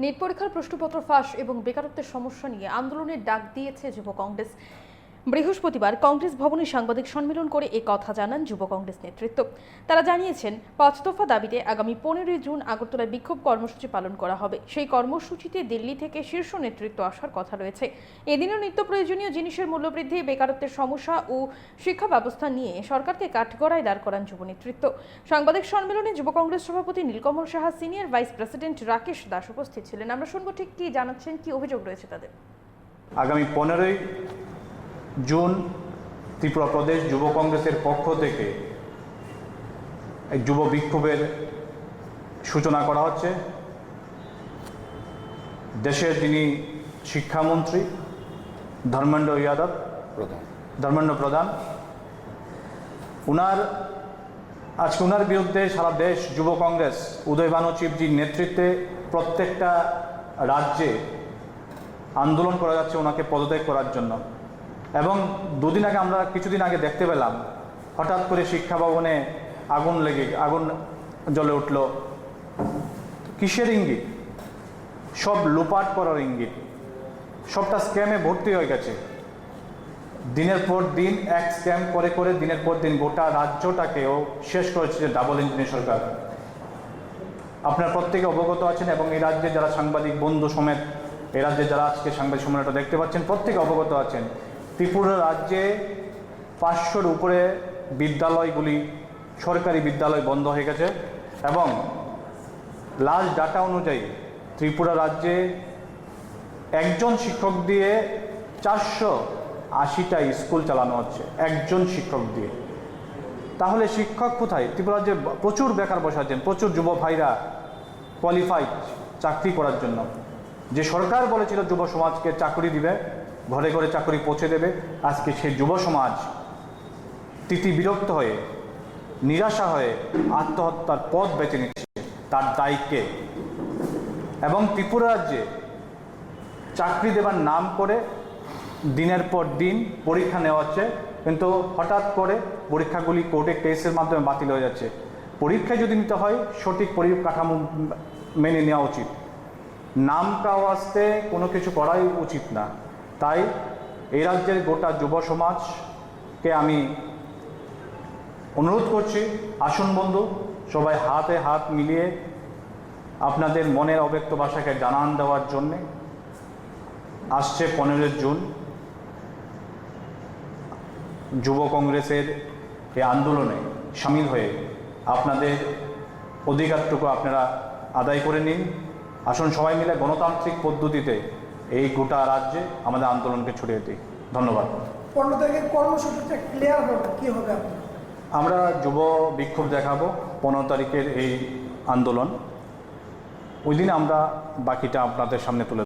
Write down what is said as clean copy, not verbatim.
Net পরীক্ষার প্রশ্নপত্র ফাঁস এবং বেকারত্বের সমস্যা নিয়ে আন্দোলনের ডাক দিয়েছে যুব কংগ্রেস। বৃহস্পতিবার কংগ্রেস ভবনে সাংবাদিক সম্মেলন করে এ কথা জানান যুব কংগ্রেস নেতৃত্ব। তারা জানিয়েছেন, 5 দফা দাবিতে আগামী 15 জুন আগরতলায় বিক্ষোভ কর্মসূচি পালন করা হবে। সেই কর্মসূচিতে দিল্লি থেকে শীর্ষ নেতৃত্ব আসার কথা রয়েছে। এদিনও নিত্য প্রয়োজনীয় জিনিসের মূল্যবৃদ্ধি, বেকারত্বের সমস্যা ও শিক্ষা ব্যবস্থা নিয়ে সরকারকে কাঠগড়ায় দাঁড় করান যুব নেতৃত্ব। সাংবাদিক সম্মেলনে যুব কংগ্রেস সভাপতি Nilkamal Saha, senior vice president Rakesh Das উপস্থিত ছিলেন। আমরা শুনবো ঠিক কি জানাচ্ছেন, কি অভিযোগ রয়েছে তাদের। আগামী 15 জুন ত্রিপুরা প্রদেশ যুব কংগ্রেসের পক্ষ থেকে এক যুব বিক্ষোভের সূচনা করা হচ্ছে। দেশের যিনি শিক্ষামন্ত্রী ধর্মেন্দ্র প্রধান, ওনার বিরুদ্ধে সারা দেশ যুব কংগ্রেস উদয়ভানু চিপজির নেতৃত্বে প্রত্যেকটা রাজ্যে আন্দোলন করা যাচ্ছে ওনাকে পদত্যাগ করার জন্য। এবং কিছুদিন আগে দেখতে পেলাম, হঠাৎ করে শিক্ষা ভবনে আগুন জ্বলে উঠল। কিসের ইঙ্গিত? সব লুপাট করার ইঙ্গিত। সবটা স্ক্যামে ভর্তি হয়ে গেছে। দিনের পর দিন এক স্ক্যাম করে করে দিনের পর দিন গোটা রাজ্যটাকেও শেষ করেছে ডাবল ইঞ্জিনের সরকার। আপনারা প্রত্যেকে অবগত আছেন এবং এই রাজ্যে যারা সাংবাদিক বন্ধু সমেত এই রাজ্যে যারা আজকে সাংবাদিক সম্মেলনটা দেখতে পাচ্ছেন প্রত্যেকে অবগত আছেন। ত্রিপুরা রাজ্যে 500-র উপরে বিদ্যালয়গুলি, সরকারি বিদ্যালয় বন্ধ হয়ে গেছে এবং লাস্ট ডাটা অনুযায়ী ত্রিপুরা রাজ্যে একজন শিক্ষক দিয়ে 480টা স্কুল চালানো হচ্ছে, একজন শিক্ষক দিয়ে। তাহলে শিক্ষক কোথায়? ত্রিপুরা রাজ্যে প্রচুর বেকার বসে আছেন, প্রচুর যুব ভাইরা কোয়ালিফাইড চাকরি করার জন্য। যে সরকার বলেছিল যুব সমাজকে চাকরি দিবে, ঘরে ঘরে চাকরি পৌঁছে দেবে, আজকে সেই যুব সমাজ বিরক্ত হয়ে, নিরাশা হয়ে আত্মহত্যার পথ বেছে নিচ্ছে। তার দায়কে এবং ত্রিপুরা রাজ্যে চাকরি দেবার নাম করে দিনের পর দিন পরীক্ষা নেওয়া হচ্ছে, কিন্তু হঠাৎ করে পরীক্ষাগুলি কোর্টে কেসের মাধ্যমে বাতিল হয়ে যাচ্ছে। পরীক্ষা যদি নিতে হয় সঠিক পরিকাঠামো মেনে নেওয়া উচিত। নাম কাও আসতে কোনো কিছু করাই উচিত না। তাই এই রাজ্যের গোটা যুব সমাজকে আমি অনুরোধ করছি, আসুন বন্ধু, সবাই হাতে হাত মিলিয়ে আপনাদের মনের অব্যক্ত ভাষাকে জানান দেওয়ার জন্যে আসছে 15 জুন যুব কংগ্রেসের এই আন্দোলনে সামিল হয়ে আপনাদের অধিকারটুকু আপনারা আদায় করে নিন। আসুন সবাই মিলে গণতান্ত্রিক পদ্ধতিতে এই গোটা রাজ্যে আমাদের আন্দোলনকে ছড়িয়ে দিই। ধন্যবাদ। 15 তারিখের কর্মসূচিটা ক্লিয়ার হবে, কি হবে? আমরা যুব বিক্ষোভ দেখাবো 15 তারিখের এই আন্দোলন। ওই দিন আমরা বাকিটা আপনাদের সামনে তুলে